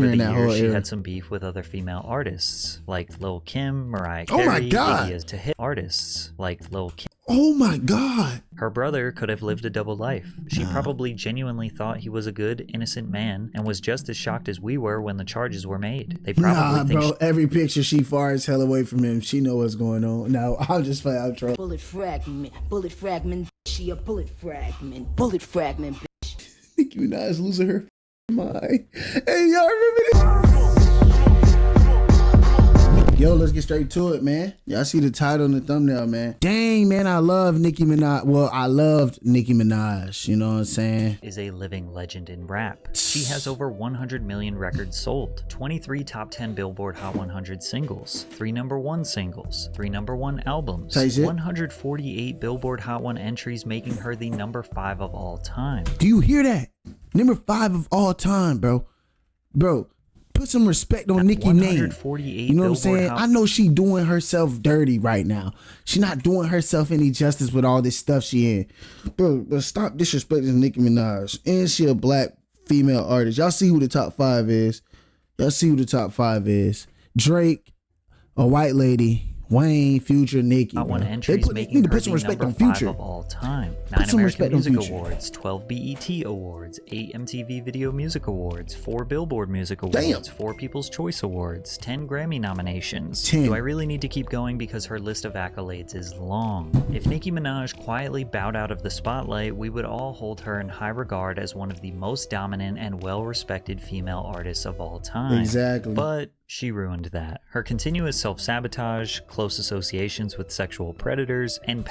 For the years, she had some beef with other female artists like Lil Kim, Mariah Carey, oh my God. Iggy to hit artists like Lil Kim. Oh my God. Her brother could have lived a double life. She probably genuinely thought he was a good, innocent man and was just as shocked as we were when the charges were made. They probably think bro, every picture she fires hell away from him. She know what's going on. No, I'll just play out trouble. Bullet fragment, she a bullet fragment, bitch. Nicki Minaj losing her mind. Hey, y'all remember this? Yo, let's get straight to it, man. Y'all see the title and the thumbnail, man. Dang, man, I love Nicki Minaj. Well, I loved Nicki Minaj, you know what I'm saying? Is a living legend in rap. She has over 100 million records sold, 23 top 10 Billboard Hot 100 singles, 3 #1 singles, 3 #1 albums, 148 Billboard Hot 1 entries, making her the #5 of all time. Do you hear that? #5 of all time, bro. Bro. Put some respect on Nicki's name. You know what I'm saying? I know she doing herself dirty right now. She not doing herself any justice with all this stuff she in. Bro, but stop disrespecting Nicki Minaj. And she a black female artist. Y'all see who the top 5 is. Y'all see who the top 5 is. Drake, a white lady, Wayne, Future, Nicki. They need to put some respect on Future of all time. 9 American Music Awards, 12 BET Awards, 8 MTV Video Music Awards, 4 Billboard Music Awards, 4 People's Choice Awards, 10 Grammy nominations. 10. Do I really need to keep going because her list of accolades is long? If Nicki Minaj quietly bowed out of the spotlight, we would all hold her in high regard as one of the most dominant and well-respected female artists of all time. Exactly. But she ruined that. Her continuous self-sabotage, close associations with sexual predators, and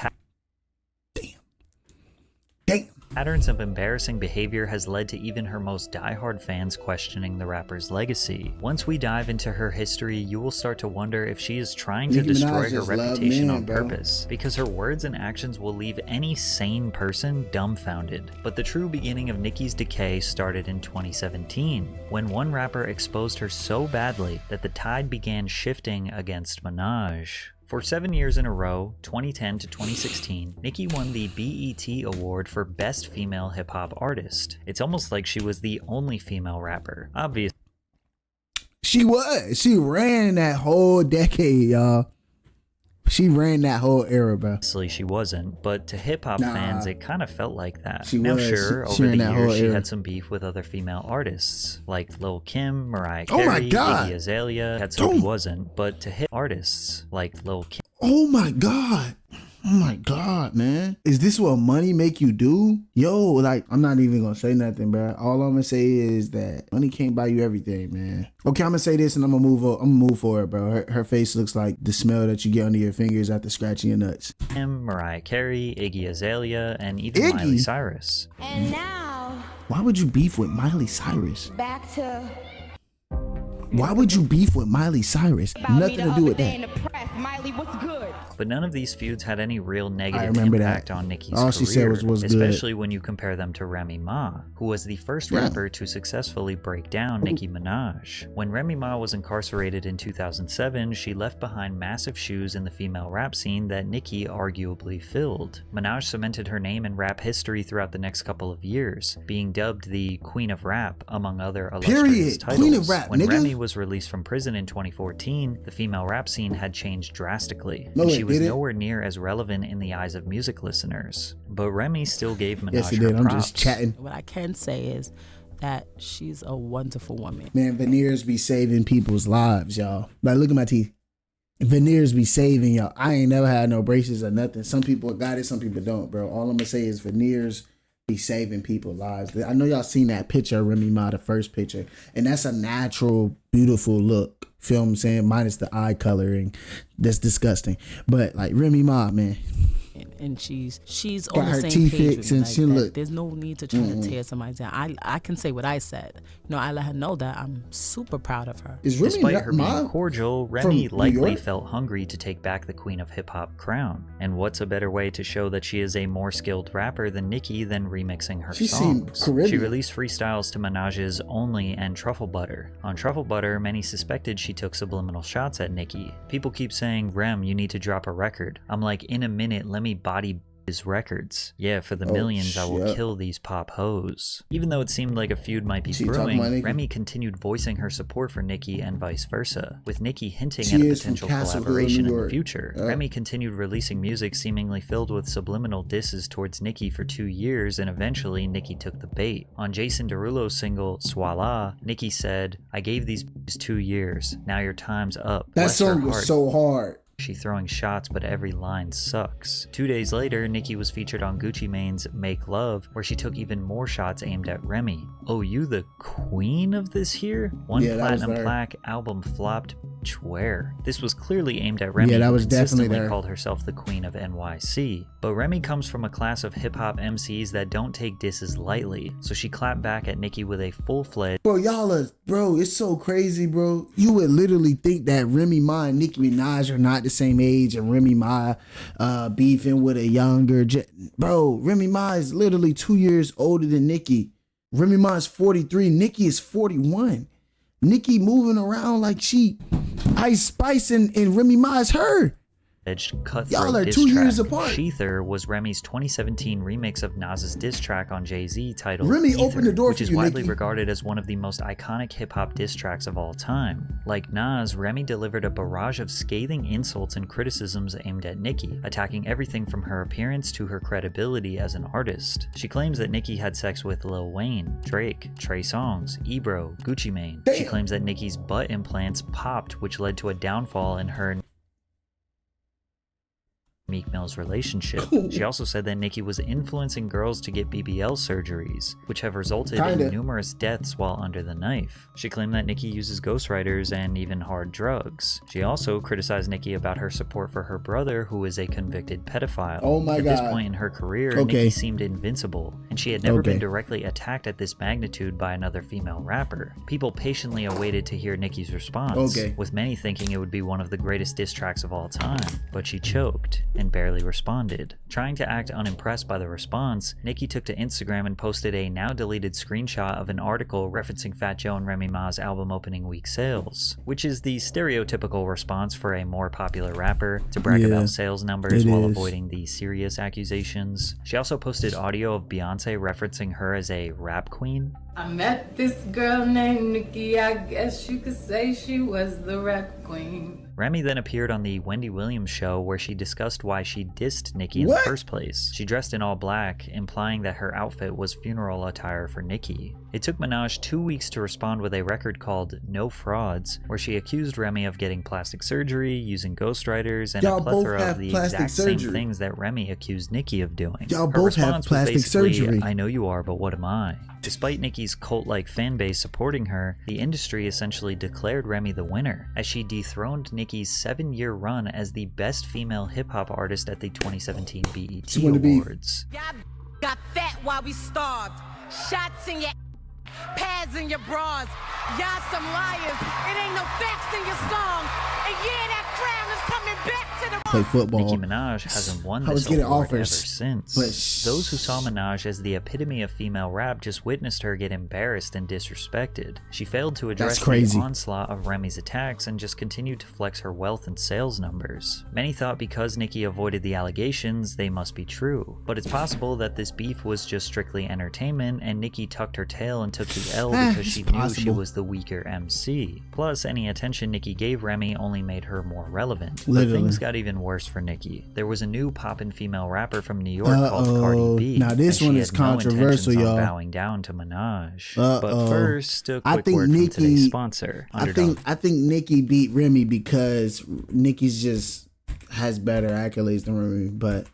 patterns of embarrassing behavior has led to even her most diehard fans questioning the rapper's legacy. Once we dive into her history, you will start to wonder if she is trying to destroy her reputation on purpose, because her words and actions will leave any sane person dumbfounded. But the true beginning of Nicki's decay started in 2017, when one rapper exposed her so badly that the tide began shifting against Minaj. For 7 years in a row, 2010 to 2016, Nicki won the BET Award for Best Female Hip Hop Artist. It's almost like she was the only female rapper. Obviously, she was. She ran that whole decade, y'all. She ran that whole era, bro. Obviously, she wasn't, but to hip-hop fans, it kind of felt like that. She now, was. Sure, over the years, she had some beef with other female artists, like Lil Kim, Mariah Carey, Iggy Azalea. She wasn't, but to hip artists like Lil Kim. Oh my God. Oh my God, man. Is this what money make you do? Yo, like, I'm not even gonna say nothing, bro. All I'm gonna say is that money can't buy you everything, man. Okay, I'm gonna say this and I'm gonna move forward, bro. Her face looks like the smell that you get under your fingers after scratching your nuts. Mariah Carey, Iggy Azalea, and even Miley Cyrus. And now, why would you beef with Miley Cyrus? back to Why would you beef with Miley Cyrus? Nothing to do with that. Miley, what's good? But none of these feuds had any real negative impact on Nicki's career, she said was especially when you compare them to Remy Ma, who was the first rapper to successfully break down Nicki Minaj. When Remy Ma was incarcerated in 2007, she left behind massive shoes in the female rap scene that Nicki arguably filled. Minaj cemented her name in rap history throughout the next couple of years, being dubbed the Queen of Rap, among other illustrious titles. Queen of Rap, when nigga. Remy was released from prison in 2014, the female rap scene had changed drastically, and she was nowhere near as relevant in the eyes of music listeners. But Remy still gave Minaj her props. I'm just chatting. What I can say is that she's a wonderful woman. Man, veneers be saving people's lives, y'all. Like, look at my teeth. Veneers be saving y'all. I ain't never had no braces or nothing. Some people got it, some people don't, bro. All I'm gonna say is veneers be saving people's lives. I know y'all seen that picture of Remy Ma, the first picture, and that's a natural, beautiful look. Feel what I'm saying? Minus the eye coloring. That's disgusting. But like Remy Ma, man. And she's got on the her same teeth page fixed with me, and like she that. look. There's no need to try to tear somebody down. I can say what I said. You know, I let her know that I'm super proud of her. Despite her being cordial, Remy likely felt hungry to take back the Queen of Hip Hop crown. And what's a better way to show that she is a more skilled rapper than Nicki than remixing her songs? She released freestyles to Minaj's Only and Truffle Butter. On Truffle Butter, many suspected she took subliminal shots at Nicki. People keep saying, Rem, you need to drop a record. I'm like, in a minute, let me body his records. Yeah, for the millions, I will kill these pop hoes. Even though it seemed like a feud might be brewing, Remy continued voicing her support for Nicki and vice versa, with Nicki hinting at a potential collaboration in the future. Remy continued releasing music seemingly filled with subliminal disses towards Nicki for 2 years, and eventually Nicki took the bait. On Jason Derulo's single, Swala, Nicki said, "I gave these 2 years, now your time's up." That song was so hard. She throwing shots, but every line sucks. 2 days later, Nicki was featured on Gucci Mane's Make Love, where she took even more shots aimed at Remy. Oh, you the queen of this here? One platinum plaque, album flopped. Where? This was clearly aimed at Remy, that was who consistently definitely there. called herself the queen of NYC. But Remy comes from a class of hip-hop MCs that don't take disses lightly, so she clapped back at Nicki with a full-fledged Bro, it's so crazy, bro. You would literally think that Remy Ma and Nicki Minaj are not the same age, and Remy Ma beefing with a younger bro, Remy Ma is literally 2 years older than Nicki. Remy Ma is 43, Nicki is 41. Nicki moving around like she Ice Spice and Remy Ma is her. cutthroat Y'all are diss 2 track. years apart. Sheether was Remy's 2017 remix of Nas's diss track on Jay-Z titled Remy Ether, opened the door which for is you, widely Nicki. regarded as one of the most iconic hip-hop diss tracks of all time. Like Nas, Remy delivered a barrage of scathing insults and criticisms aimed at Nicki, attacking everything from her appearance to her credibility as an artist. She claims that Nicki had sex with Lil Wayne, Drake, Trey Songz, Ebro, Gucci Mane. She claims that Nicki's butt implants popped, which led to a downfall in her Meek Mill's relationship. She also said that Nicki was influencing girls to get BBL surgeries, which have resulted in numerous deaths while under the knife. She claimed that Nicki uses ghostwriters and even hard drugs. She also criticized Nicki about her support for her brother, who is a convicted pedophile. Oh my God. At this point in her career, Nicki seemed invincible, and she had never been directly attacked at this magnitude by another female rapper. People patiently awaited to hear Nicki's response, with many thinking it would be one of the greatest diss tracks of all time, but she choked and barely responded. Trying to act unimpressed by the response, Nicki took to Instagram and posted a now deleted screenshot of an article referencing Fat Joe and Remy Ma's album opening week sales, which is the stereotypical response for a more popular rapper to brag about sales numbers while avoiding the serious accusations. She also posted audio of Beyonce referencing her as a rap queen. I met this girl named Nicki, I guess you could say she was the rap queen. Remy then appeared on the Wendy Williams show, where she discussed why she dissed Nicki in the first place. She dressed in all black, implying that her outfit was funeral attire for Nicki. It took Minaj 2 weeks to respond with a record called No Frauds, where she accused Remy of getting plastic surgery, using ghostwriters, and a plethora of the exact same things that Remy accused Nicki of doing. Y'all both have plastic surgery. I know you are, but what am I? Despite Nicki's cult-like fanbase supporting her, the industry essentially declared Remy the winner, as she dethroned Nicki's 7-year run as the best female hip-hop artist at the 2017 BET Awards. Y'all got fat while we starved. Shots in your pads in your bras. Y'all some liars. It ain't no facts in your song. And yeah, that crown is coming back to the play football. Nicki Minaj hasn't won this award ever since. But those who saw Minaj as the epitome of female rap just witnessed her get embarrassed and disrespected. She failed to address the onslaught of Remy's attacks and just continued to flex her wealth and sales numbers. Many thought because Nicki avoided the allegations, they must be true. But it's possible that this beef was just strictly entertainment, and Nicki tucked her tail and took the L because she knew she was the weaker MC. Plus, any attention Nicki gave Remy only made her more relevant. But things got even worse for Nicki. There was a new poppin' female rapper from New York called Cardi B. Now this one is controversial, y'all. Bowing down to Minaj. But first, a quick word from today's sponsor, Underdog. I think Nicki beat Remy because Nicki's just has better accolades than Remy, but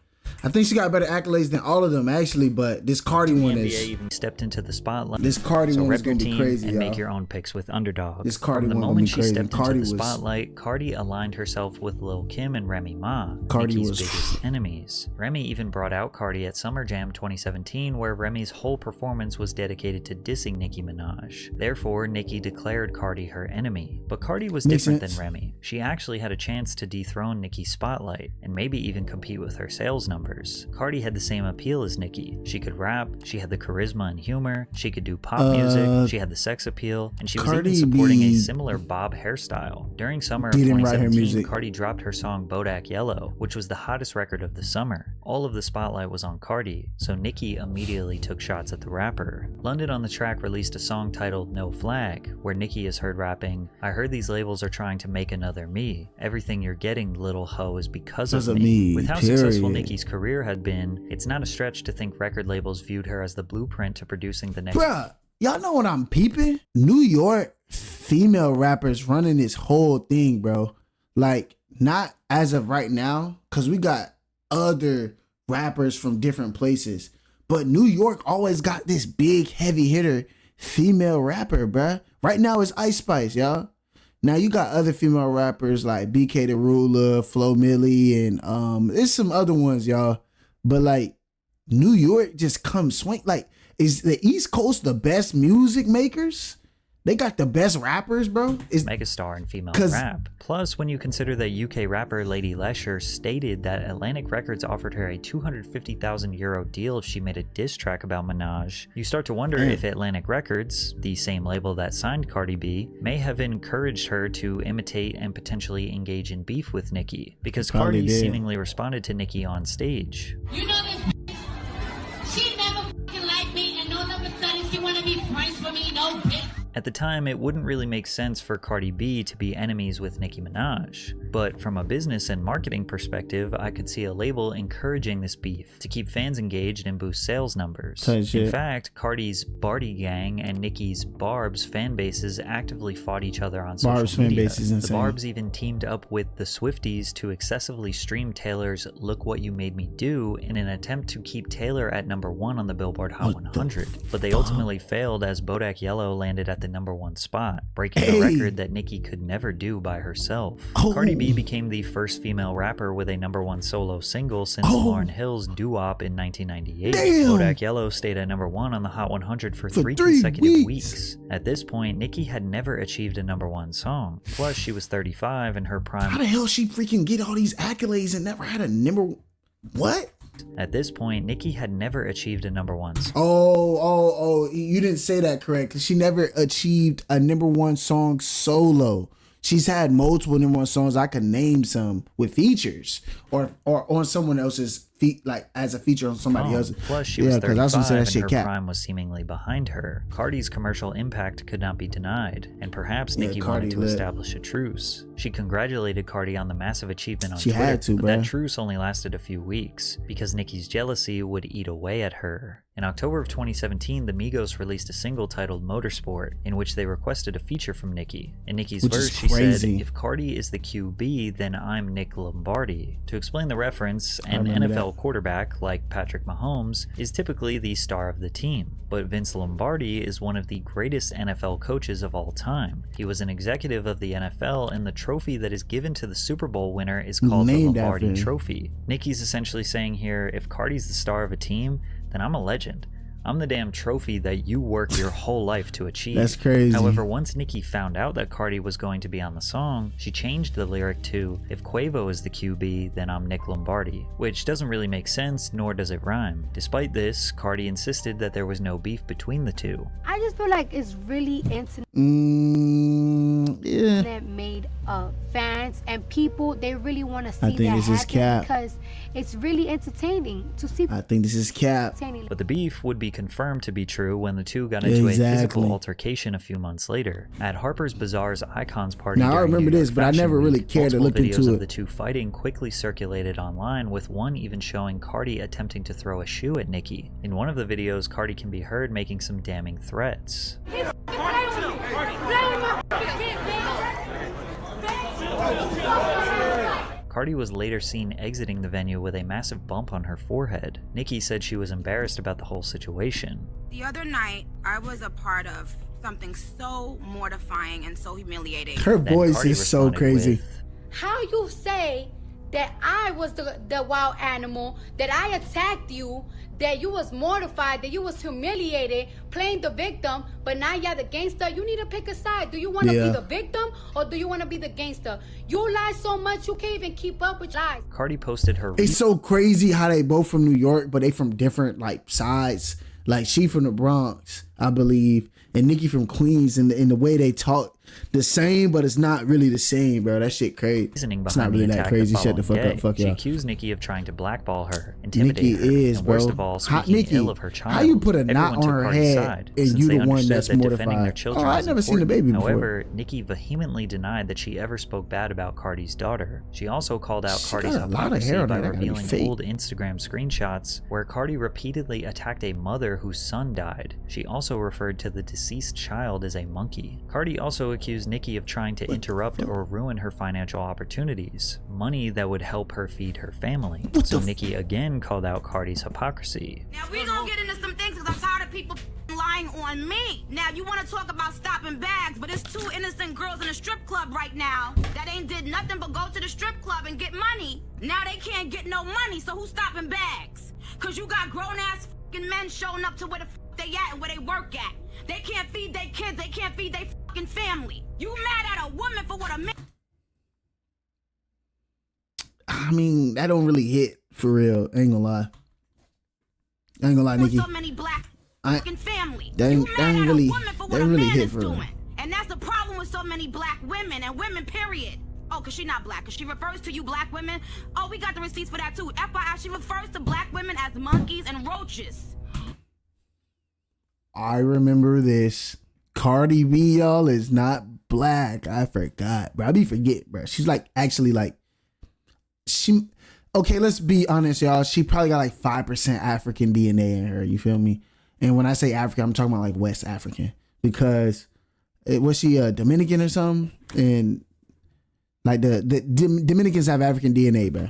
I think she got better accolades than all of them, actually, but this Cardi one is... NBA even stepped into the spotlight. This Cardi one is going to be crazy, and y'all. Make your own picks with Underdog. This Cardi From the one moment be crazy. she stepped Cardi into the was... spotlight, Cardi aligned herself with Lil Kim and Remy Ma, Cardi Nicki's was... biggest enemies. Remy even brought out Cardi at Summer Jam 2017, where Remy's whole performance was dedicated to dissing Nicki Minaj. Therefore, Nicki declared Cardi her enemy. But Cardi was different than Remy. She actually had a chance to dethrone Nicki's spotlight, and maybe even compete with her sales numbers. rappers. Cardi had the same appeal as Nicki. She could rap, she had the charisma and humor, she could do pop music, she had the sex appeal, and she was even supporting a similar bob hairstyle. During summer of 2017, Cardi dropped her song Bodak Yellow, which was the hottest record of the summer. All of the spotlight was on Cardi, so Nicki immediately took shots at the rapper. London on the Track released a song titled No Flag, where Nicki is heard rapping, "I heard these labels are trying to make another me. Everything you're getting, little hoe, is because of me." With how successful Nicki's career had been, it's not a stretch to think record labels viewed her as the blueprint to producing the next. Bruh, y'all know what I'm peeping? New York female rappers running this whole thing, bro. Like, not as of right now, because we got other rappers from different places. But New York always got this big heavy hitter female rapper, bruh. Right now it's Ice Spice, y'all. Now you got other female rappers like BK the Ruler, Flo Milli, and there's some other ones, y'all. But like New York just comes swing. Like, is the East Coast the best music makers? They got the best rappers, bro. Is megastar in female rap. Plus, when you consider that UK rapper Lady Lesher stated that Atlantic Records offered her a €250,000 deal if she made a diss track about Minaj, you start to wonder if Atlantic Records, the same label that signed Cardi B, may have encouraged her to imitate and potentially engage in beef with Nicki, because Cardi seemingly responded to Nicki on stage. You know this, she never fucking liked me, and all of a sudden she wanna be friends with me, no bitch. At the time, it wouldn't really make sense for Cardi B to be enemies with Nicki Minaj, but from a business and marketing perspective, I could see a label encouraging this beef to keep fans engaged and boost sales numbers. In fact, Cardi's Barty Gang and Nicki's Barb's fan bases actively fought each other on social media. The Barbs even teamed up with the Swifties to excessively stream Taylor's Look What You Made Me Do in an attempt to keep Taylor at #1 on the Billboard Hot 100, but they ultimately failed as Bodak Yellow landed at the #1 spot, breaking a record that Nicki could never do by herself. Cardi B became the first female rapper with a #1 solo single since Lauryn Hill's Doo-Wop in 1998. Bodak Yellow stayed at #1 on the Hot 100 for 3 consecutive weeks. At this point, Nicki had never achieved a #1 song. Plus, she was 35 in her prime. How the hell she freaking get all these accolades and never had a what? At this point, Nicki had never achieved a #1 song. Oh, you didn't say that correct. She never achieved a #1 song solo. She's had multiple #1 songs. I could name some with features or on someone else's feet, like as a feature on somebody else's. Plus, she was 35 and her prime was seemingly behind her. Cardi's commercial impact could not be denied, and perhaps Nicki wanted to establish a truce. She congratulated Cardi on the massive achievement on Twitter, but that truce only lasted a few weeks, because Nicki's jealousy would eat away at her. In October of 2017, the Migos released a single titled Motorsport, in which they requested a feature from Nicki. In Nicki's verse, she said, "If Cardi is the QB, then I'm Nick Lombardi." To explain the reference, an NFL quarterback, like Patrick Mahomes, is typically the star of the team, but Vince Lombardi is one of the greatest NFL coaches of all time. He was an executive of the NFL, and the trophy that is given to the Super Bowl winner is called the Lombardi Trophy. Nicki's essentially saying here, if Cardi's the star of a team, then I'm a legend. I'm the damn trophy that you work your whole life to achieve. That's crazy. However, once Nicki found out that Cardi was going to be on the song, she changed the lyric to, "If Quavo is the QB, then I'm Nick Lombardi," which doesn't really make sense, nor does it rhyme. Despite this, Cardi insisted that there was no beef between the two. I just feel like it's really internet made fans and people, they really want to see that happen because it's really entertaining to see. I think this is cap. But the beef would be confirmed to be true when the two got into a physical altercation a few months later. At Harper's Bazaar's Icons party, now I remember this, but I never really cared to look into it. Videos of the two fighting quickly circulated online, with one even showing Cardi attempting to throw a shoe at Nicki. In one of the videos, Cardi can be heard making some damning threats. Cardi was later seen exiting the venue with a massive bump on her forehead. Nicki said she was embarrassed about the whole situation. The other night, I was a part of something so mortifying and so humiliating. Her voice is so crazy. How you say that I was the wild animal, that I attacked you, that you was mortified, that you was humiliated, playing the victim, but now you're the gangster. You need to pick a side. Do you want to be the victim or do you want to be the gangster? You lie so much you can't even keep up with lies. Cardi posted her... It's so crazy how they both from New York, but they from different like sides. Like she from the Bronx, I believe, and Nicki from Queens, and in the way they talk the same, but it's not really the same, bro. That shit crazy. It's not really that crazy. Shut the fuck up. Fuck She y'all. accused Nicki of trying to blackball her, intimidate her, is, and worst bro. of all, speaking ill of her child. How you put a knot Everyone on her took Cardi's head side, and since you they the one understood that's that defending their mortified? children Oh, I was never seen the important. baby before. However, Nicki vehemently denied that she ever spoke bad about Cardi's daughter. She also called out Cardi's got a lot of hair hypocrisy on by her. That gotta be revealing fake. old Instagram screenshots where Cardi repeatedly attacked a mother whose son died. She also referred to the deceased child as a monkey. Cardi also accused Nicki of trying to interrupt or ruin her financial opportunities, money that would help her feed her family. So Nicki again called out Cardi's hypocrisy. Now we gonna get into some things because I'm tired of people lying on me. Now you want to talk about stopping bags, but it's two innocent girls in a strip club right now that ain't did nothing but go to the strip club and get money. Now they can't get no money, so who's stopping bags? Cause you got grown ass fucking men showing up to where the they at and where they work at. They can't feed their kids, they can't feed their fucking family. You mad at a woman for what a man? I mean, that don't really hit for real. I ain't gonna lie. Nicki. So many black fucking family. That ain't really hit for real. And that's the problem with so many black women and women, period. Oh, cause she's not black. Cause she refers to you black women. Oh, we got the receipts for that too. FYI, she refers to black women as monkeys and roaches. I remember this. Cardi B, y'all, is not black. I forgot, bro. I be forget, bro. She's like actually like okay, let's be honest, y'all. She probably got like 5% African DNA in her. You feel me? And when I say African, I'm talking about like West African, because was she Dominican or something? And like the Dominicans have African DNA, bro.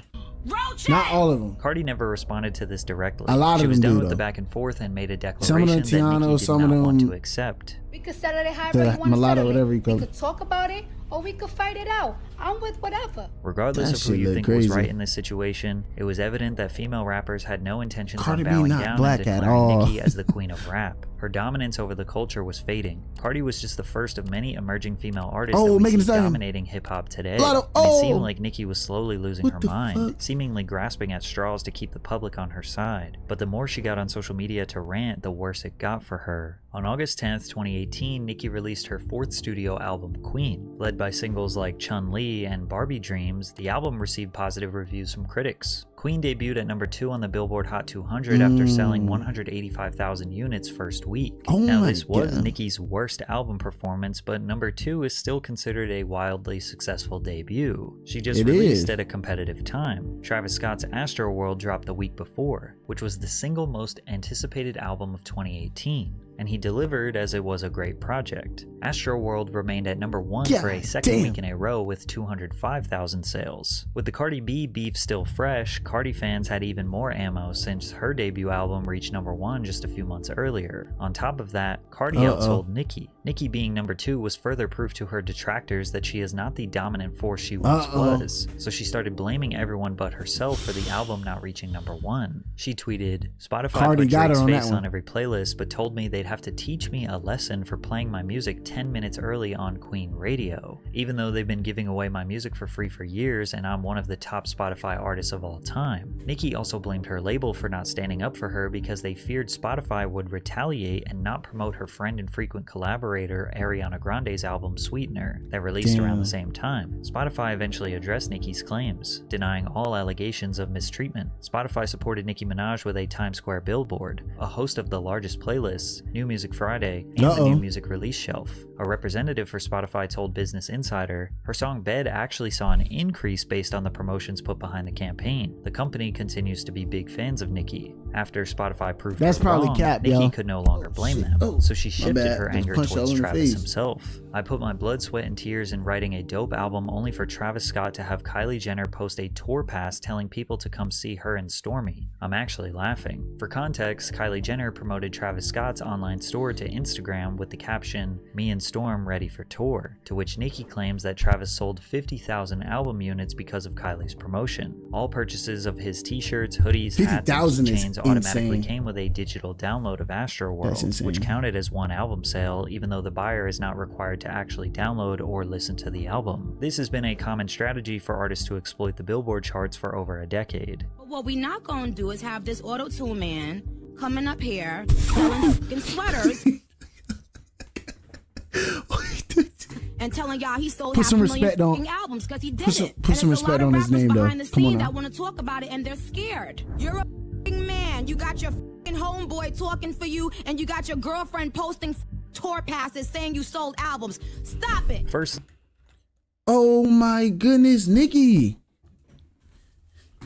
Not all of them. Cardi never responded to this directly. A lot of she was them done do, with the though. back and forth and made a declaration Some of them that Nicki Tiano, did some not of want them to accept. We could settle it however you want to mulatto, settle whatever you it. call We it. could talk about it or we could fight it out. I'm with whatever. Regardless That of who shit you look think crazy. was right in this situation, it was evident that female rappers had no intentions Cardi on B bowing not down black and at declaring all. Nicki as the queen of rap. Her dominance over the culture was fading. Cardi was just the first of many emerging female artists that we making see the same. dominating hip-hop today. Lotto, And it seemed like Nicki was slowly losing What her the mind, fuck? seemingly grasping at straws to keep the public on her side. But the more she got on social media to rant, the worse it got for her. On August 10th, 2018, Nicki released her fourth studio album, Queen. Led by singles like Chun-Li and Barbie Dreams, the album received positive reviews from critics. Queen debuted at number 2 on the Billboard Hot 200 after selling 185,000 units first week. Oh Now, my this was God. Nicki's worst album performance, but number 2 is still considered a wildly successful debut. She just It released is. at a competitive time. Travis Scott's Astroworld dropped the week before, which was the single most anticipated album of 2018. And he delivered as it was a great project. Astroworld remained at number 1 for a second week in a row with 205,000 sales. With the Cardi B beef still fresh, Cardi fans had even more ammo since her debut album reached number 1 just a few months earlier. On top of that, Cardi outsold Nicki. Nicki being number 2 was further proof to her detractors that she is not the dominant force she once was. So she started blaming everyone but herself for the album not reaching number 1. She tweeted, "Spotify Cardi put got her Drake's on that face one. on every playlist but told me they'd have to teach me a lesson for playing my music 10 minutes early on Queen Radio. Even though they've been giving away my music for free for years and I'm one of the top Spotify artists of all time." Nicki also blamed her label for not standing up for her because they feared Spotify would retaliate and not promote her friend and frequent collaborator Ariana Grande's album Sweetener that released around the same time. Spotify eventually addressed Nicki's claims, denying all allegations of mistreatment. Spotify supported Nicki Minaj with a Times Square billboard, a host of the largest playlists, New Music Friday, and the New Music Release Shelf. A representative for Spotify told Business Insider, her song Bed actually saw an increase based on the promotions put behind the campaign. The company continues to be big fans of Nicki. After Spotify proved That's her probably wrong, cap, Nicki yo. could no longer blame them, so she shifted her anger towards Travis himself. I put my blood, sweat, and tears in writing a dope album only for Travis Scott to have Kylie Jenner post a tour pass telling people to come see her and Stormi. I'm actually laughing. For context, Kylie Jenner promoted Travis Scott's online store to Instagram with the caption, "Me and Storm ready for tour," to which Nicki claims that Travis sold 50,000 album units because of Kylie's promotion. All purchases of his t-shirts, hoodies, hats, and chains automatically came with a digital download of Astroworld, which counted as one album sale, even though the buyer is not required to actually download or listen to the album. This has been a common strategy for artists to exploit the Billboard charts for over a decade. But what we not gonna do is have this auto-tune man coming up here selling fucking sweaters and telling y'all he sold half a million fucking albums because he did it. Put some respect on his name, though. Behind the scene that want to talk about it and they're scared. You're a fucking man. You got your fucking homeboy talking for you, and you got your girlfriend posting tour passes saying you sold albums. Stop it. First, oh my goodness, Nicki.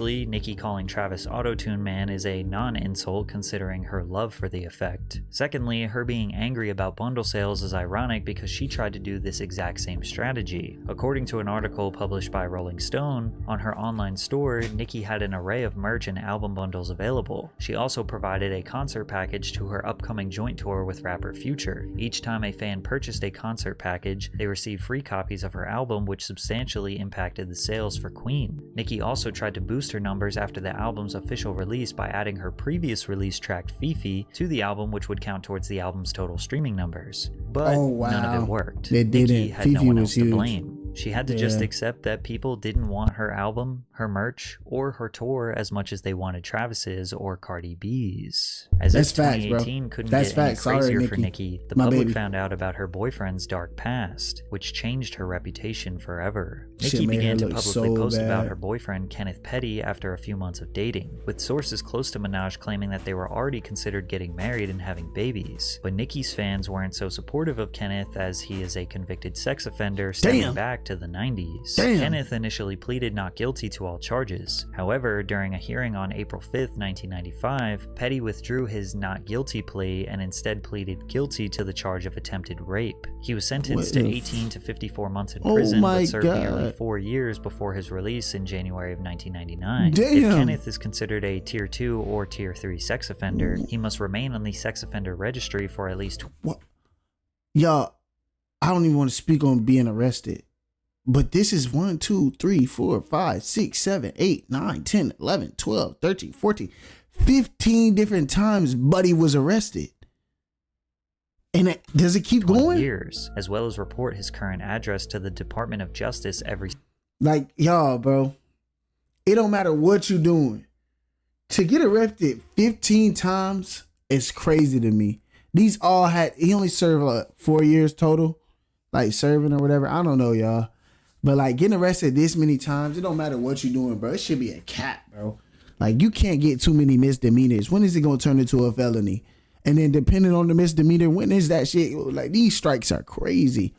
Nicki calling Travis Auto-Tune Man is a non-insult considering her love for the effect. Secondly, her being angry about bundle sales is ironic because she tried to do this exact same strategy. According to an article published by Rolling Stone, on her online store, Nicki had an array of merch and album bundles available. She also provided a concert package to her upcoming joint tour with rapper Future. Each time a fan purchased a concert package, they received free copies of her album, which substantially impacted the sales for Queen. Nicki also tried to boost her numbers after the album's official release by adding her previous release track Fifi to the album, which would count towards the album's total streaming numbers. But none of it worked. Nicki had no one else to blame. She had to just accept that people didn't want her album, her merch, or her tour as much as they wanted Travis's or Cardi B's. As if 2018 couldn't get any crazier for Nicki, the public found out about her boyfriend's dark past, which changed her reputation forever. Nicki began to publicly post about her boyfriend Kenneth Petty after a few months of dating, with sources close to Minaj claiming that they were already considered getting married and having babies. But Nicki's fans weren't so supportive of Kenneth, as he is a convicted sex offender stemming back to the 90s. Kenneth initially pleaded not guilty to all charges. However, during a hearing on April 5th, 1995, Petty withdrew his not guilty plea and instead pleaded guilty to the charge of attempted rape. He was sentenced to 18 to 54 months in prison, but served nearly 4 years before his release in January of 1999. If Kenneth is considered a Tier 2 or Tier 3 sex offender, he must remain on the sex offender registry for at least... Y'all, I don't even want to speak on being arrested. But this is 1, 2, 3, 4, 5, 6, 7, 8, 9, 10, 11, 12, 13, 14, 15 different times Buddy was arrested. And does it keep going? Years, as well as report his current address to the Department of Justice every... Like, y'all, bro, it don't matter what you're doing. To get arrested 15 times is crazy to me. These all had... He only served 4 years total, like serving or whatever. I don't know, y'all. But like getting arrested this many times, it don't matter what you're doing, bro. It should be a cap, bro. Like you can't get too many misdemeanors. When is it gonna turn into a felony? And then depending on the misdemeanor, when is that shit? Like these strikes are crazy.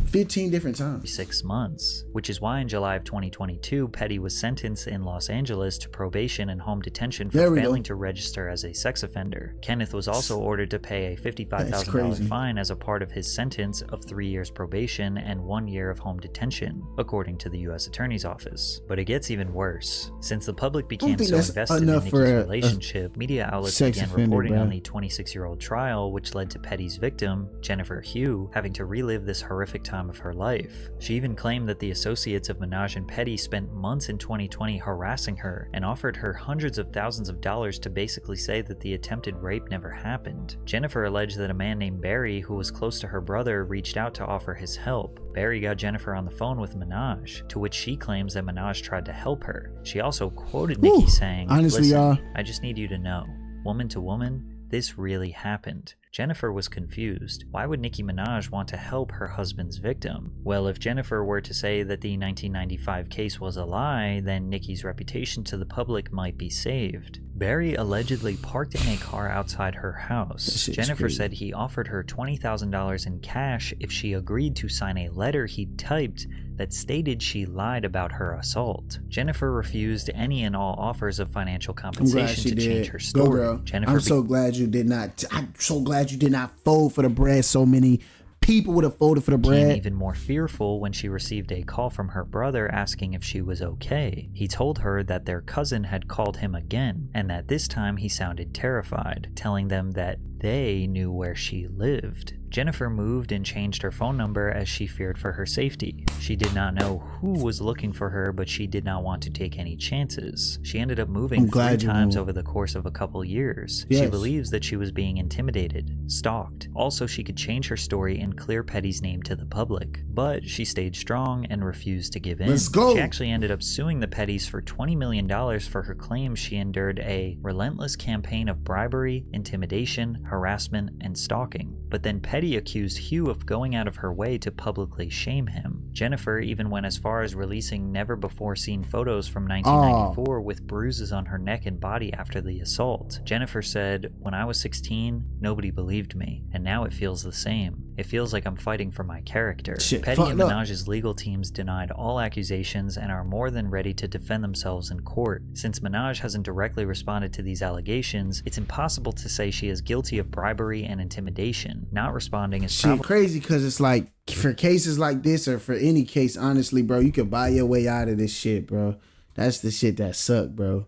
15 different times. 6 months, which is why in July of 2022, Petty was sentenced in Los Angeles to probation and home detention for failing to register as a sex offender. Kenneth was also ordered to pay a $55,000 fine as a part of his sentence of 3 years probation and 1 year of home detention, according to the U.S. Attorney's Office. But it gets even worse. Since the public became so invested in Nicki's relationship, media outlets began reporting on the 26-year-old trial, which led to Petty's victim, Jennifer Hugh, having to relive this horrific time of her life. She even claimed that the associates of Minaj and Petty spent months in 2020 harassing her and offered her hundreds of thousands of dollars to basically say that the attempted rape never happened. Jennifer alleged that a man named Barry, who was close to her brother, reached out to offer his help. Barry got Jennifer on the phone with Minaj, to which she claims that Minaj tried to help her. She also quoted Nicki saying, honestly, "Listen, I just need you to know, woman to woman, this really happened." Jennifer was confused. Why would Nicki Minaj want to help her husband's victim? Well, if Jennifer were to say that the 1995 case was a lie, then Nicki's reputation to the public might be saved. Barry allegedly parked in a car outside her house. Jennifer said he offered her $20,000 in cash if she agreed to sign a letter he'd typed that stated she lied about her assault. Jennifer refused any and all offers of financial compensation to change her story. Jennifer, I'm so glad you did not. I'm so glad you did not fold for the bread so many people would have folded for the bread. Became even more fearful when she received a call from her brother asking if she was okay. He told her that their cousin had called him again, and that this time he sounded terrified, telling them that they knew where she lived. Jennifer moved and changed her phone number as she feared for her safety. She did not know who was looking for her, but she did not want to take any chances. She ended up moving 3 times over the course of a couple years. Yes. She believes that she was being intimidated, stalked. Also, she could change her story and clear Petty's name to the public. But she stayed strong and refused to give in. Let's go. She actually ended up suing the Pettys for $20 million for her claims she endured a relentless campaign of bribery, intimidation, harassment, and stalking. But then Petty accused Hugh of going out of her way to publicly shame him. Jennifer even went as far as releasing never-before-seen photos from 1994 with bruises on her neck and body after the assault. Jennifer said, "When I was 16, nobody believed me, and now it feels the same. It feels like I'm fighting for my character." Petty and Minaj's legal teams denied all accusations and are more than ready to defend themselves in court. Since Minaj hasn't directly responded to these allegations, it's impossible to say she is guilty of bribery and intimidation. Not responding is shit crazy, because it's like, for cases like this, or for any case, honestly, bro, you could buy your way out of this shit, bro. That's the shit that suck, bro.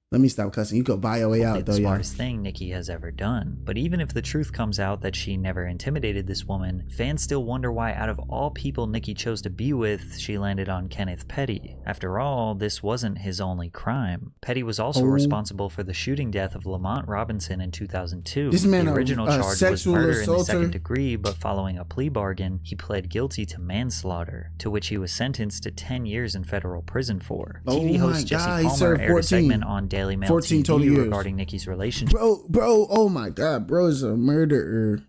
Let me stop cussing. You could buy your way out, though, the smartest thing Nicki has ever done. But even if the truth comes out that she never intimidated this woman, fans still wonder why out of all people Nicki chose to be with, she landed on Kenneth Petty. After all, this wasn't his only crime. Petty was also responsible for the shooting death of Lamont Robinson in 2002. This man, the original charge was murder assaulter. in the second degree, but following a plea bargain, he pled guilty to manslaughter, to which he was sentenced to 10 years in federal prison for. TV host Jesse Palmer aired a segment on Daily Mail 14 total TV years. regarding Nicki's relationship. Bro, oh my God, bro is a murderer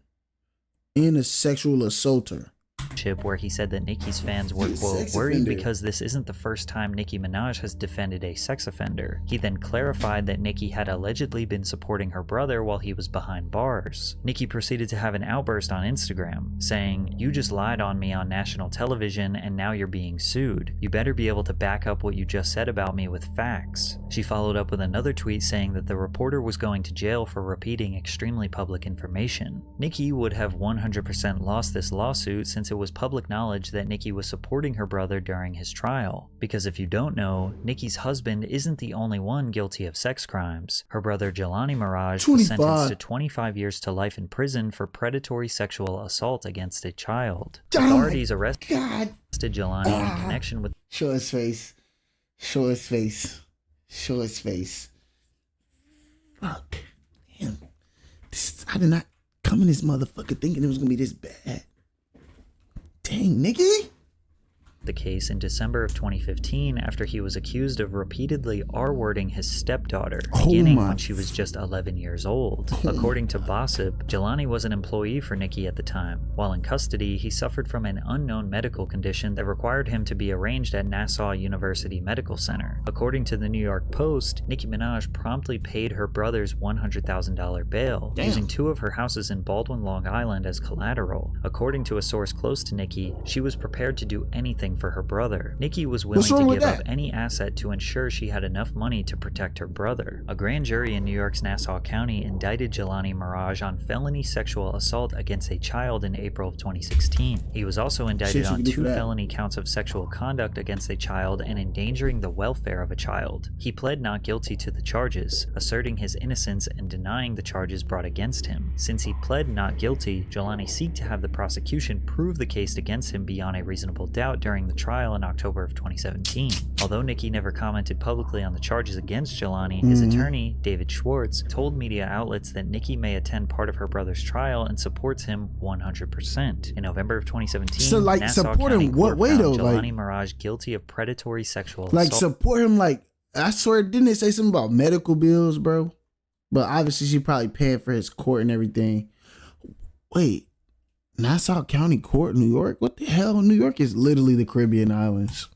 and a sexual assaulter. Where he said that Nicki's fans were, quote, worried because this isn't the first time Nicki Minaj has defended a sex offender. He then clarified that Nicki had allegedly been supporting her brother while he was behind bars. Nicki proceeded to have an outburst on Instagram, saying, "You just lied on me on national television and now you're being sued. You better be able to back up what you just said about me with facts." She followed up with another tweet saying that the reporter was going to jail for repeating extremely public information. Nicki would have 100% lost this lawsuit since it was public knowledge that Nicki was supporting her brother during his trial. Because if you don't know, Nicki's husband isn't the only one guilty of sex crimes. Her brother Jelani Mirage was sentenced to 25 years to life in prison for predatory sexual assault against a child. Authorities arrested Jelani in connection with... Show his face. Show his face. Show his face. Fuck. Damn. I did not come in this motherfucker thinking it was gonna be this bad. Dang, Nicki. The case in December of 2015 after he was accused of repeatedly R-wording his stepdaughter, beginning when she was just 11 years old. According to Gossip, Jelani was an employee for Nicki at the time. While in custody, he suffered from an unknown medical condition that required him to be arranged at Nassau University Medical Center. According to the New York Post, Nicki Minaj promptly paid her brother's $100,000 bail, using 2 of her houses in Baldwin, Long Island as collateral. According to a source close to Nicki, she was prepared to do anything for her brother. Nicki was willing to give up any asset to ensure she had enough money to protect her brother. A grand jury in New York's Nassau County indicted Jelani Mirage on felony sexual assault against a child in April of 2016. He was also indicted on 2 felony counts of sexual conduct against a child and endangering the welfare of a child. He pled not guilty to the charges, asserting his innocence and denying the charges brought against him. Since he pled not guilty, Jelani sought to have the prosecution prove the case against him beyond a reasonable doubt during the trial in October of 2017. Although Nicki never commented publicly on the charges against Jelani, his attorney, David Schwartz, told media outlets that Nicki may attend part of her brother's trial and supports him 100%. In November of 2017, so, like, Nassau support County him what Court way found though? Jelani Like, Mirage guilty of predatory sexual like assault. support him, like, I swear, didn't they say something about medical bills, bro? But obviously she probably paid for his court and everything. Wait. Nassau County Court, New York? What the hell? New York is literally the Caribbean islands.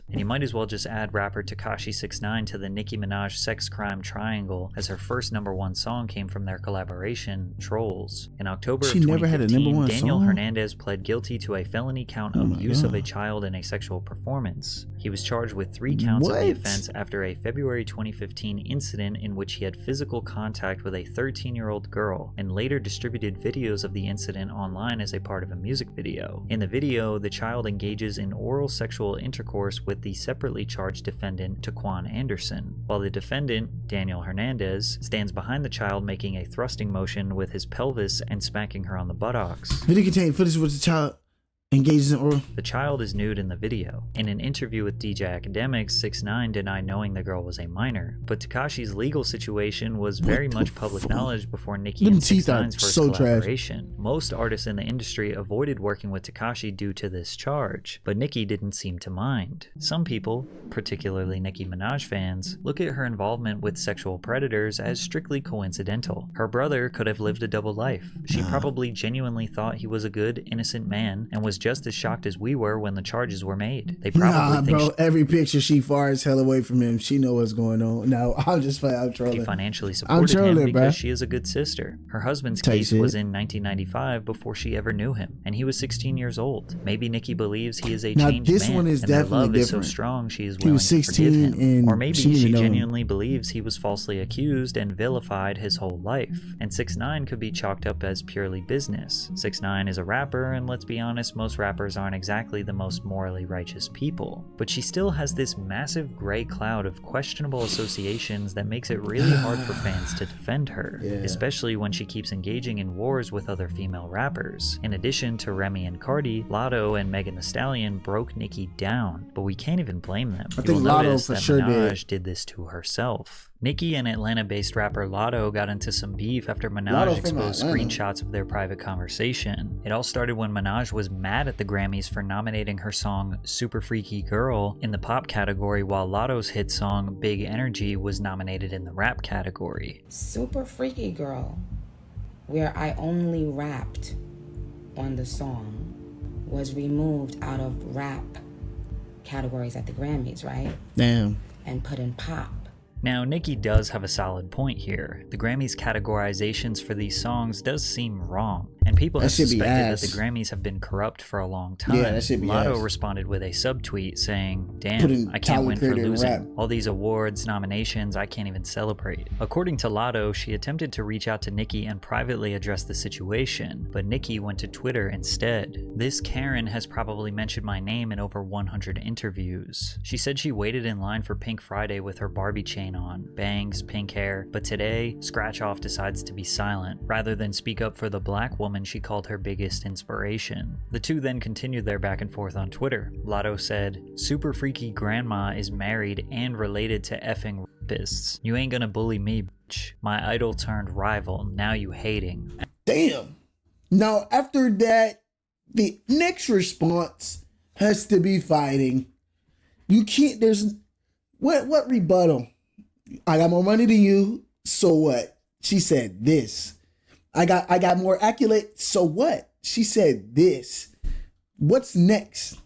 And you might as well just add rapper Tekashi 6ix9ine to the Nicki Minaj sex crime triangle, as her first #1 song came from their collaboration, Trolls. In October of 2015, Daniel Hernandez pled guilty to a felony count of use of a child in a sexual performance. He was charged with 3 counts of the What? offense after a February 2015 incident in which he had physical contact with a 13-year-old girl and later distributed videos of the incident online as a part of a music video. In the video, the child engages in oral sexual intercourse with the separately charged defendant, Taquan Anderson, while the defendant, Daniel Hernandez, stands behind the child making a thrusting motion with his pelvis and smacking her on the buttocks. Video contained footage with the child engages in oral. The child is nude in the video. In an interview with DJ Academics, 6ix9ine denied knowing the girl was a minor, but Tekashi's legal situation was very much public knowledge before Nicki and 6ix9ine's first collaboration. Most artists in the industry avoided working with Tekashi due to this charge, but Nicki didn't seem to mind. Some people, particularly Nicki Minaj fans, look at her involvement with sexual predators as strictly coincidental. Her brother could have lived a double life. She probably genuinely thought he was a good, innocent man and was just as shocked as we were when the charges were made. They probably think bro, every picture she fars hell away from him. She know what's going on. No, I'm trolling. she financially supported him because she is a good sister. Her husband's case was in 1995 before she ever knew him, and he was 16 years old. Maybe Nicki believes he is a changed this man, one is and their definitely love is so different. strong she is He willing was to forgive 16 him. and Or maybe she didn't she know him. genuinely believes he was falsely accused and vilified his whole life, and 6ix9ine could be chalked up as purely business. 6ix9ine is a rapper, and let's be honest, most rappers aren't exactly the most morally righteous people, but she still has this massive gray cloud of questionable associations that makes it really hard for fans to defend her, especially when she keeps engaging in wars with other female rappers. In addition to Remy and Cardi, Latto and Megan Thee Stallion broke Nicki down, but we can't even blame them. I You will think Latto notice for that sure Minaj did this to herself. Nicki and Atlanta-based rapper Latto got into some beef after Minaj exposed screenshots of their private conversation. It all started when Minaj was mad at the Grammys for nominating her song Super Freaky Girl in the pop category, while Latto's hit song Big Energy was nominated in the rap category. Super Freaky Girl, where I only rapped on the song, was removed out of rap categories at the Grammys, right? Damn. And put in pop. Now, Nicki does have a solid point here. The Grammys' categorizations for these songs does seem wrong, and people have suspected that the Grammys have been corrupt for a long time. Yeah, that should be Latto ass. responded with a subtweet saying, "Damn, I can't win for losing. All these awards, nominations, I can't even celebrate." According to Latto, she attempted to reach out to Nicki and privately address the situation, but Nicki went to Twitter instead. This Karen has probably mentioned my name in over 100 interviews. She said she waited in line for Pink Friday with her Barbie chain on, bangs, pink hair, but today, Scratch Off decides to be silent. Rather than speak up for the black woman she called her biggest inspiration. The two then continued their back and forth on Twitter. Latto said, "Super Freaky Grandma is married and related to effing rapists. You ain't gonna bully me, bitch. My idol turned rival, now you hating." Damn. Now, after that, the next response has to be fighting. You can't, there's, what rebuttal? I got more money than you, so what? She said this. I got more accolades, so what? She said this. What's next?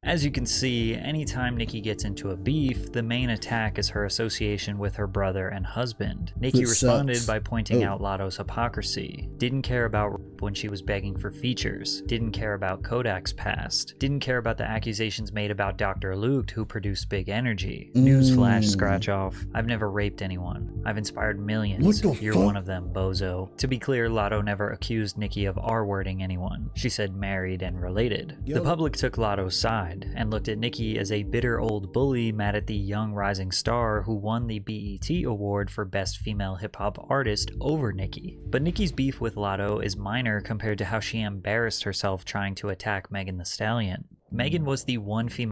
As you can see, anytime Nicki gets into a beef, the main attack is her association with her brother and husband. Nicki responded by pointing out Latto's hypocrisy. Didn't care about rap when she was begging for features. Didn't care about Kodak's past. Didn't care about the accusations made about Dr. Luke, who produced Big Energy. Newsflash, Scratch Off. I've never raped anyone. I've inspired millions. You're one of them, bozo. To be clear, Latto never accused Nicki of R-wording anyone. She said married and related. The public took Latto's side and looked at Nicki as a bitter old bully mad at the young rising star who won the BET Award for Best Female Hip Hop Artist over Nicki. But Nicki's beef with Latto is minor compared to how she embarrassed herself trying to attack Megan Thee Stallion. Megan was the one female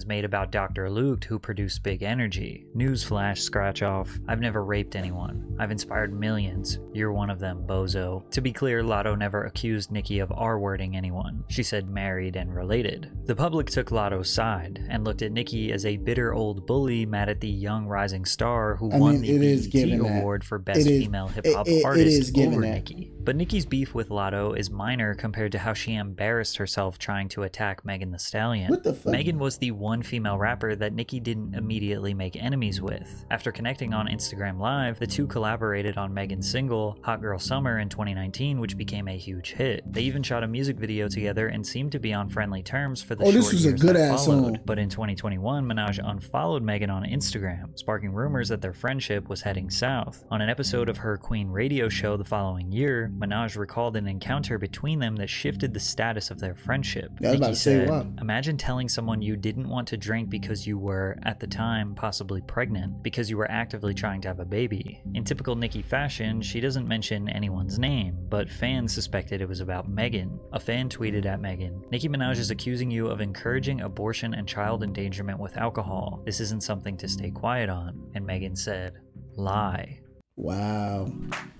made about Dr. Luke, who produced Big Energy. Newsflash, Scratch Off. I've never raped anyone. I've inspired millions. You're one of them, bozo. To be clear, Latto never accused Nicki of R-wording anyone. She said married and related. The public took Latto's side and looked at Nicki as a bitter old bully mad at the young rising star who won the BET Award for Best Female Hip Hop Artist over Nicki. But Nicki's beef with Latto is minor compared to how she embarrassed herself trying to attack Megan Thee Stallion. What the fuck? Megan was the one one female rapper that Nicki didn't immediately make enemies with. After connecting on Instagram Live, the two collaborated on Megan's single, Hot Girl Summer, in 2019, which became a huge hit. They even shot a music video together and seemed to be on friendly terms for the short this was years a good that ass followed. song. But in 2021, Minaj unfollowed Megan on Instagram, sparking rumors that their friendship was heading south. On an episode of her Queen radio show the following year, Minaj recalled an encounter between them that shifted the status of their friendship. Nicki said, "Imagine telling someone you didn't want to drink because you were, at the time, possibly pregnant, because you were actively trying to have a baby." In typical Nicki fashion, she doesn't mention anyone's name, but fans suspected it was about Megan. A fan tweeted at Megan, "Nicki Minaj is accusing you of encouraging abortion and child endangerment with alcohol. This isn't something to stay quiet on." And Megan said, "Lie." Wow.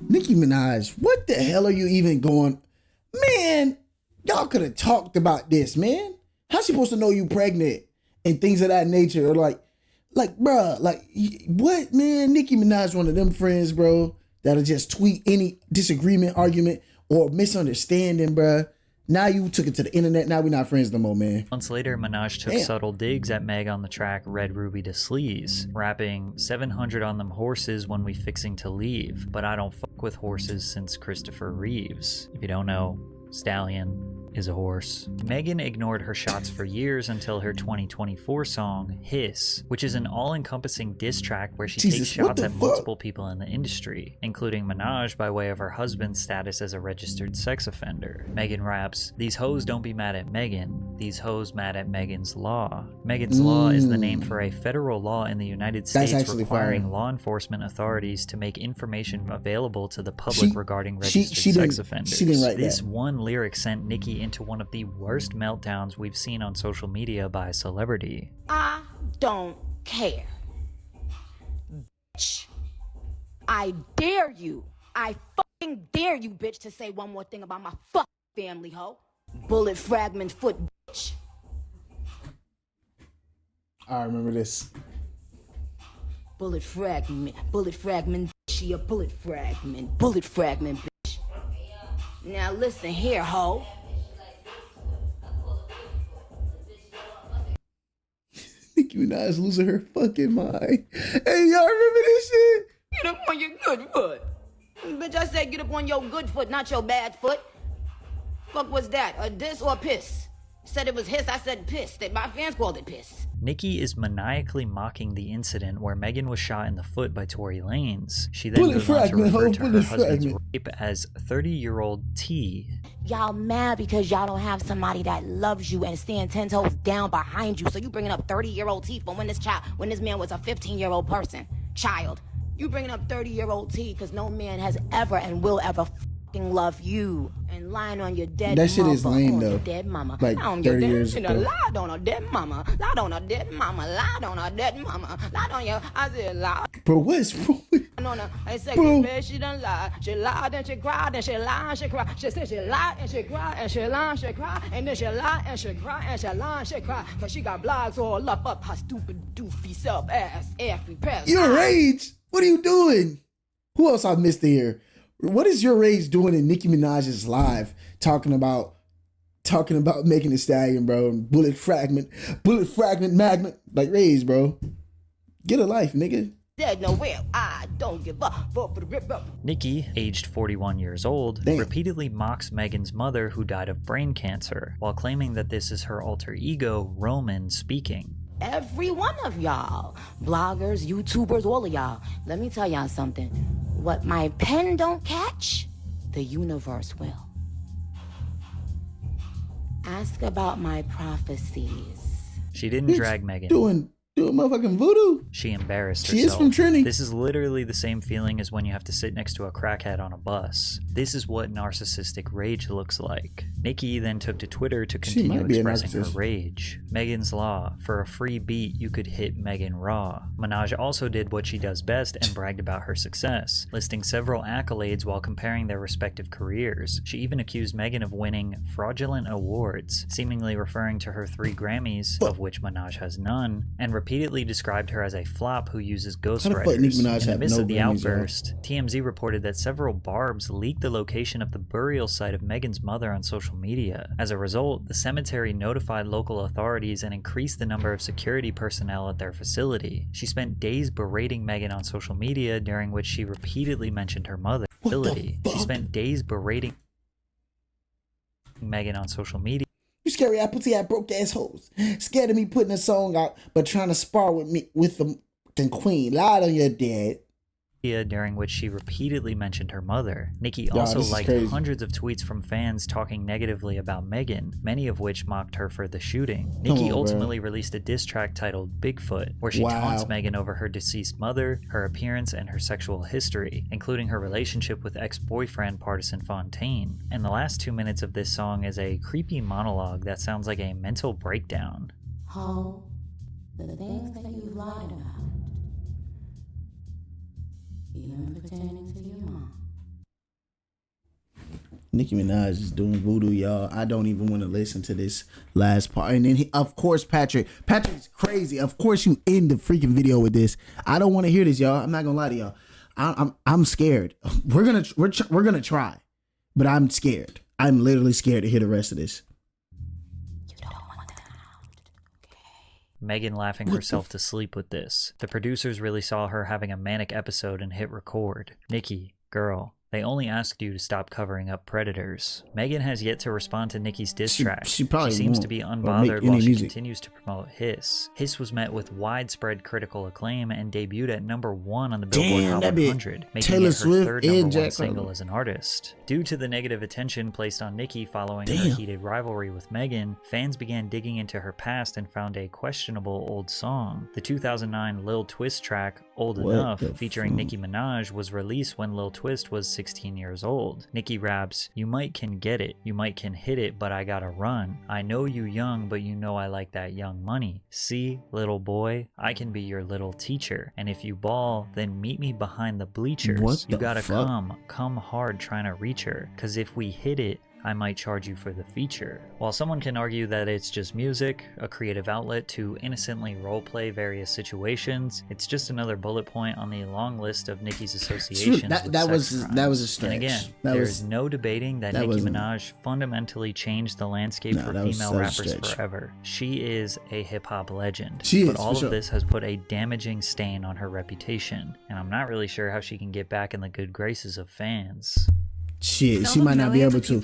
Nicki Minaj, what the hell are you even going? Man, y'all could have talked about this, man. How's she supposed to know you pregnant and things of that nature? Or like, bruh, like, what, man? Nicki Minaj, one of them friends, bro, that'll just tweet any disagreement, argument, or misunderstanding, bruh. Now you took it to the internet. Now we're not friends no more, man. Months later, Minaj took subtle digs at Meg on the track Red Ruby to Sleaze, rapping 700 on them horses when we fixing to leave, but I don't fuck with horses since Christopher Reeves. If you don't know, Stallion is a horse. Megan ignored her shots for years until her 2024 song, Hiss, which is an all-encompassing diss track where she takes shots at multiple people in the industry, including Minaj by way of her husband's status as a registered sex offender. Megan raps, "These hoes don't be mad at Megan, these hoes mad at Megan's Law." Megan's Law is the name for a federal law in the United States requiring law enforcement authorities to make information available to the public regarding registered sex offenders. She didn't write this one lyric sent Nicki into one of the worst meltdowns we've seen on social media by a celebrity. I don't care. Bitch. I dare you. I fucking dare you, bitch, to say one more thing about my fucking family, ho. Bullet fragment foot, bitch. I remember this. Bullet fragment, bitch. She a bullet fragment, bitch. Now listen here, ho. Nicki Minaj losing her fucking mind. Hey, y'all remember this shit? Get up on your good foot. Bitch, I said get up on your good foot, not your bad foot. Fuck was that? A diss or a piss? Said it was hiss, I said piss. My fans called it piss. Nicki is maniacally mocking the incident where Megan was shot in the foot by Tory Lanez. She then goes on to refer to her husband's rape as 30-year-old T. Y'all mad because y'all don't have somebody that loves you and stand 10 toes down behind you. So you bringing up 30-year-old T for when this man was a 15-year-old child. You bringing up 30-year-old T because no man has ever and will ever fucking love you. And lying on your dead mama. That shit is lame though. Dead mama. Like 30 years ago. Lied on a dead mama. Lied on a dead mama. Lied on a dead mama. Lied on your. I said lie. Bro, what's wrong with I said, man, she done lied. She lied and she cried and she lied and she cried. She said she lied and she cried and she lied and she cried. And then she lied and she cried and she lied and she cried. Cause she got blogs all up her stupid doofy self ass every press. Your rage? What are you doing? Who else I missed here? What is your rage doing in Nicki Minaj's live talking about Megan Thee Stallion, bro? And bullet fragment magnet. Like rage, bro. Get a life, nigga. Dead nowhere. I don't give up. Nicki, aged 41 years old, repeatedly mocks Megan's mother who died of brain cancer, while claiming that this is her alter ego, Roman, speaking. Every one of y'all, bloggers, YouTubers, all of y'all, let me tell y'all something. What my pen don't catch, the universe will. Ask about my prophecies. She didn't drag Megan. Doing motherfucking voodoo. She embarrassed herself. She is from Trinity. This is literally the same feeling as when you have to sit next to a crackhead on a bus. This is what narcissistic rage looks like. Nicki then took to Twitter to continue expressing her rage. Megan's Law. For a free beat, you could hit Megan raw. Minaj also did what she does best and bragged about her success, listing several accolades while comparing their respective careers. She even accused Megan of winning fraudulent awards, seemingly referring to her 3 Grammys, of which Minaj has none, and repeating repeatedly described her as a flop who uses How the fuck Nicki ghostwriters. Minaj In the have midst no of the Grammys, y'all? outburst, TMZ reported that several barbs leaked the location of the burial site of Megan's mother on social media. As a result, the cemetery notified local authorities and increased the number of security personnel at their facility. She spent days berating Megan on social media, during which she repeatedly mentioned her mother. She spent days berating Megan on social media. You scary Applety, I broke ass hoes. Scared of me putting a song out, but trying to spar with me with the queen. Lied on your dad. During which she repeatedly mentioned her mother. Nicki Y'all, also this is liked crazy. hundreds of tweets from fans talking negatively about Megan, many of which mocked her for the shooting. Come Nicki on, ultimately released a diss track titled Bigfoot, where she taunts Megan over her deceased mother, her appearance, and her sexual history, including her relationship with ex-boyfriend Pardison Fontaine. And the last 2 minutes of this song is a creepy monologue that sounds like a mental breakdown. Ho, the things that you lied about, even pertaining to your mom. Nicki Minaj is doing voodoo, y'all. I don't even want to listen to this last part. And then, of course, Patrick's crazy. Of course, you end the freaking video with this. I don't want to hear this, y'all. I'm not gonna lie to y'all. I'm scared. We're gonna try, but I'm scared. I'm literally scared to hear the rest of this. Megan laughing herself to sleep with this. The producers really saw her having a manic episode and hit record. Nicki, girl, they only asked you to stop covering up predators. Megan has yet to respond to Nicki's diss track. She probably seems won't, to be or make unbothered any while she music. continues to promote Hiss. Hiss was met with widespread critical acclaim and debuted at #1 on the Billboard Damn, Hot that bitch 100, making Taylor it her Swift third and #1 Jack single Harlow. as an artist. Due to the negative attention placed on Nicki following her Damn. heated rivalry with Megan, fans began digging into her past and found a questionable old song. The 2009 Lil Twist track, Old What Enough, the featuring fuck? Nicki Minaj, was released when Lil Twist was 16 years old. Nicki raps, "You might can get it, you might can hit it, but I gotta run. I know you young, but you know I like that young money. See, little boy, I can be your little teacher. And if you ball, then meet me behind the bleachers. What You the gotta fuck? come hard trying to reach her. Cause if we hit it, I might charge you for the feature." While someone can argue that it's just music, a creative outlet to innocently roleplay various situations, it's just another bullet point on the long list of Nicki's associations with That sex was crimes. a stretch. And again, That there was- is no debating that that Nicki wasn't- Minaj fundamentally changed the landscape No, for that was female such a rappers stretch. forever. She is a hip-hop legend. She but is, all for sure. of this has put a damaging stain on her reputation, and I'm not really sure how she can get back in the good graces of fans. Shit, she might not be able to.